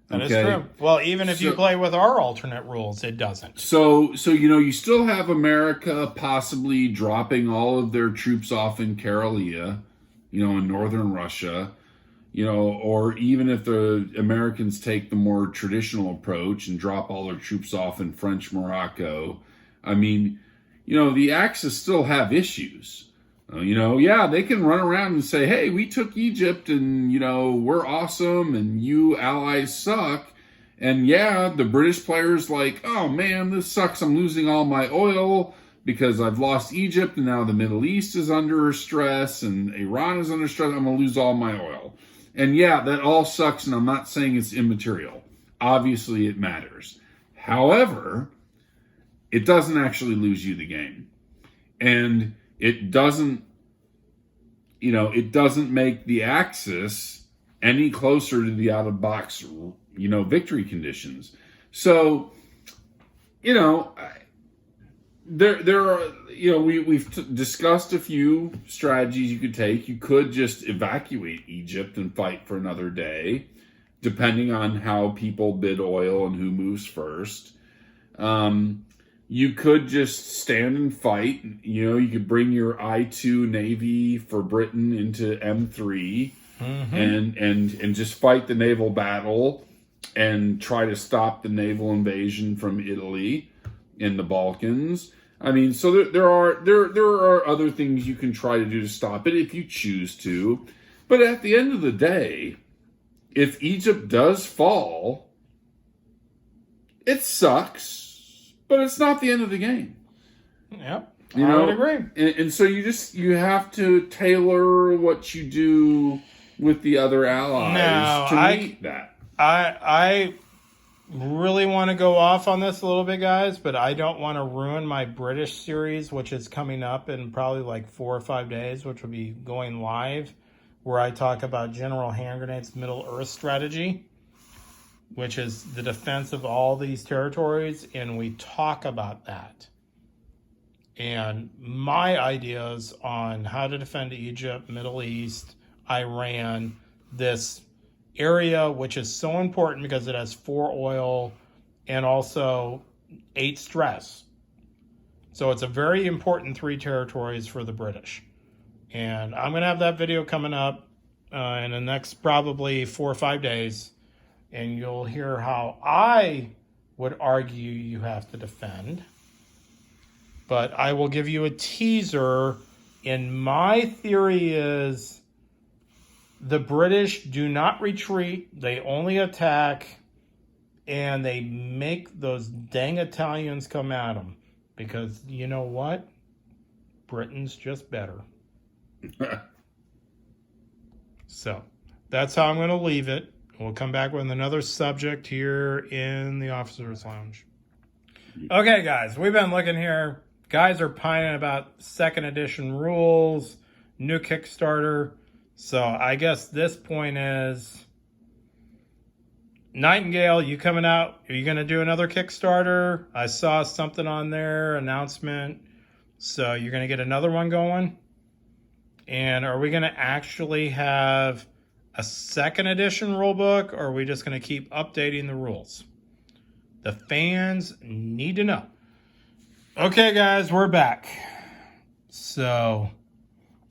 That is true. Well, even if you play with our alternate rules, it doesn't. So you still have America possibly dropping all of their troops off in Karelia, in northern Russia, or even if the Americans take the more traditional approach and drop all their troops off in French Morocco. I mean, the Axis still have issues. They can run around and say, hey, we took Egypt and, we're awesome and you Allies suck. And yeah, the British player's like, oh man, this sucks. I'm losing all my oil because I've lost Egypt and now the Middle East is under stress and Iran is under stress. I'm going to lose all my oil. And yeah, that all sucks, and I'm not saying it's immaterial. Obviously, it matters. However, it doesn't actually lose you the game. And it doesn't make the Axis any closer to the out-of-box, victory conditions. So, there are, we've discussed a few strategies you could take. You could just evacuate Egypt and fight for another day, depending on how people bid oil and who moves first. You could just stand and fight. You could bring your I-2 Navy for Britain into M3 and just fight the naval battle and try to stop the naval invasion from Italy in the Balkans. I mean, so there are other things you can try to do to stop it if you choose to. But at the end of the day, if Egypt does fall, it sucks, but it's not the end of the game. Yep, I would agree. And so you have to tailor what you do with the other allies to meet that. I really want to go off on this a little bit, guys, but I don't want to ruin my British series, which is coming up in probably like 4 or 5 days, which will be going live, where I talk about General Hand Grenade's Middle Earth strategy, which is the defense of all these territories, and we talk about that. And my ideas on how to defend Egypt, Middle East, Iran, this area, which is so important because it has 4 oil and also 8 stress. So it's a very important 3 territories for the British. And I'm going to have that video coming up in the next probably 4 or 5 days. And you'll hear how I would argue you have to defend. But I will give you a teaser. And my theory is the British do not retreat. They only attack. And they make those dang Italians come at them. Because you know what? Britain's just better. So that's how I'm going to leave it. We'll come back with another subject here in the Officer's Lounge. Okay, guys, we've been looking here. Guys are pining about 2nd edition rules, new Kickstarter. So I guess this point is, Nightingale, you coming out? Are you going to do another Kickstarter? I saw something on there, announcement. So you're going to get another one going? And are we going to actually have a 2nd edition rulebook, or are we just going to keep updating the rules? The fans need to know. Okay, guys, we're back. So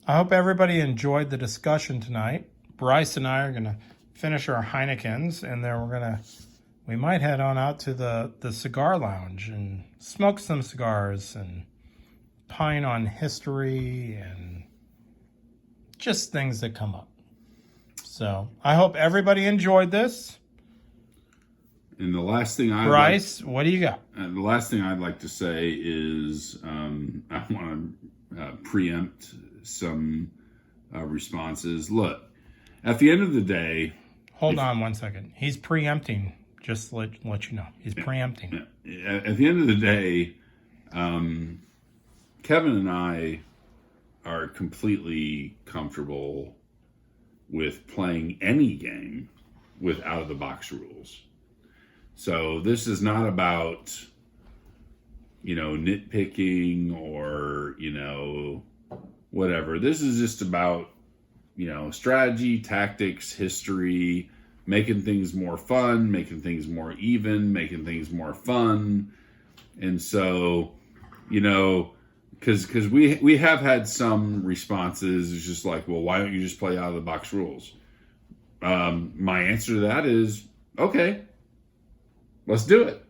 I hope everybody enjoyed the discussion tonight. Bryce and I are going to finish our Heinekens, and then we might head on out to the cigar lounge and smoke some cigars and pine on history and just things that come up. So I hope everybody enjoyed this. And the last thing Bryce, what do you got? The last thing I'd like to say is I want to preempt some responses. Look, at the end of the day... Hold on 1 second. He's preempting. Just to let you know. He's preempting. At the end of the day, Kevin and I are completely comfortable with playing any game with out-of-the-box rules. So this is not about, nitpicking or, whatever. This is just about, strategy, tactics, history, making things more fun, making things more even, making things more fun. And so, because we have had some responses. It's just like, well, why don't you just play out of the box rules? My answer to that is, okay, let's do it.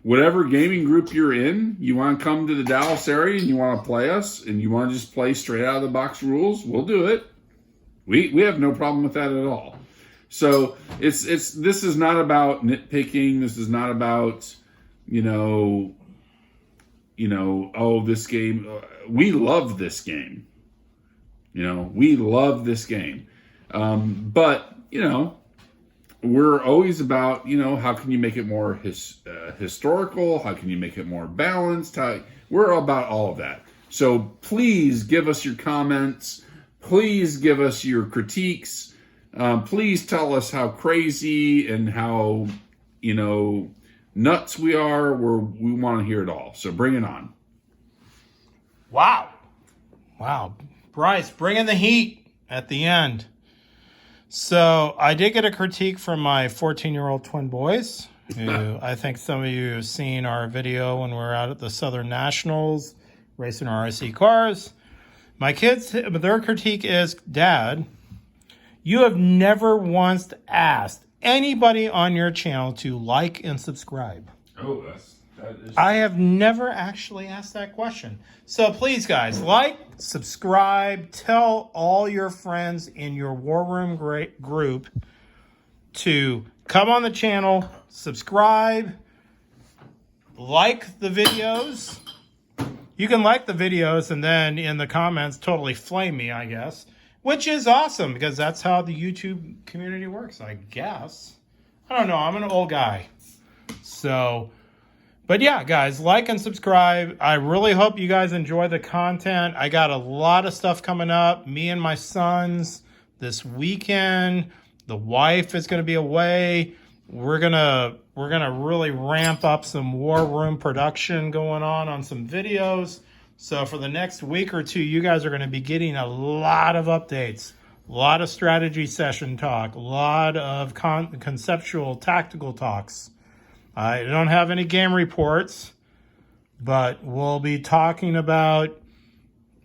Whatever gaming group you're in, you want to come to the Dallas area and you want to play us and you want to just play straight out of the box rules, we'll do it. We have no problem with that at all. So this is not about nitpicking. This is not about, this game. We love this game. We love this game. But, we're always about, how can you make it more historical? How can you make it more balanced? We're about all of that. So please give us your comments. Please give us your critiques. Please tell us how crazy and how, nuts we are. We want to hear it all. So bring it on. Wow. Bryce, bring in the heat at the end. So I did get a critique from my 14-year-old twin boys, who I think some of you have seen our video when we were out at the Southern Nationals racing our RC cars. My kids, their critique is, Dad, you have never once asked anybody on your channel to like and subscribe. Oh, I have never actually asked that question. So please, guys, like, subscribe, tell all your friends in your War Room group to come on the channel, subscribe, like the videos. You can like the videos and then in the comments totally flame me, I guess, which is awesome because that's how the YouTube community works, I guess. I don't know. I'm an old guy. So... But yeah, guys, like and subscribe. I really hope you guys enjoy the content. I got a lot of stuff coming up. Me and my sons this weekend. The wife is going to be away. We're gonna really ramp up some War Room production going on some videos. So for the next week or two, you guys are going to be getting a lot of updates, a lot of strategy session talk, a lot of conceptual tactical talks. I don't have any game reports, but we'll be talking about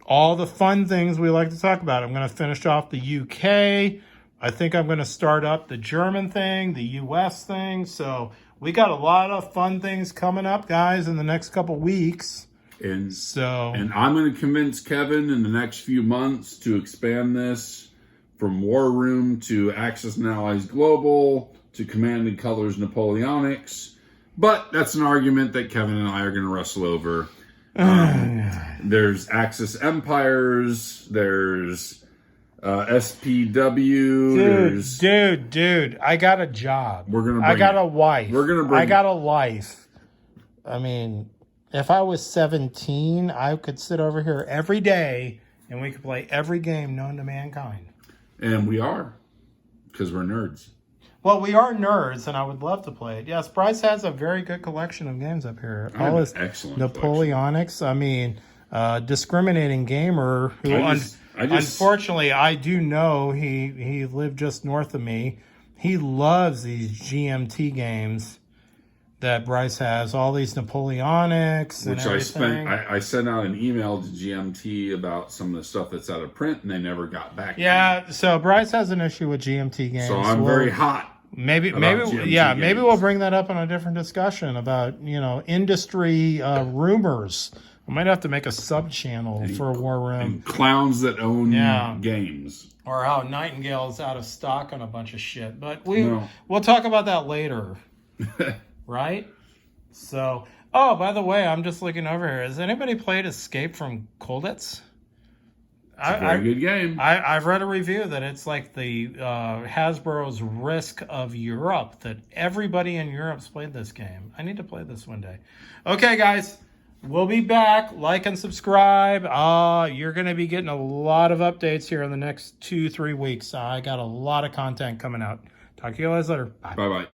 all the fun things we like to talk about. I'm going to finish off the UK. I think I'm going to start up the German thing, the US thing. So we got a lot of fun things coming up, guys, in the next couple weeks. And I'm going to convince Kevin in the next few months to expand this from War Room to Axis and Allies Global to Command and Colors Napoleonics. But that's an argument that Kevin and I are going to wrestle over. There's Axis Empires. There's SPW. Dude, I got a job. I got a wife. I got a life. I mean, if I was 17, I could sit over here every day and we could play every game known to mankind. And we are, because we're nerds. Well, we are nerds, and I would love to play it. Yes, Bryce has a very good collection of games up here. All his excellent Napoleonics. Collection. I mean, discriminating gamer who, unfortunately, I do know he lived just north of me. He loves these GMT games that Bryce has, all these Napoleonics and everything. I sent out an email to GMT about some of the stuff that's out of print, and they never got back to me. So Bryce has an issue with GMT games. So I'm very hot. Maybe we'll bring that up in a different discussion about, industry rumors. I might have to make a sub-channel for War Room. And clowns that own games. Or how Nightingale's out of stock on a bunch of shit. But we'll talk about that later. Right? So, by the way, I'm just looking over here. Has anybody played Escape from Colditz? It's a very good game. I've read a review that it's like the Hasbro's Risk of Europe, that everybody in Europe's played this game. I need to play this one day. Okay, guys. we'll be back. Like and subscribe. You're going to be getting a lot of updates here in the next 2-3 weeks. I got a lot of content coming out. Talk to you guys later. Bye. Bye-bye.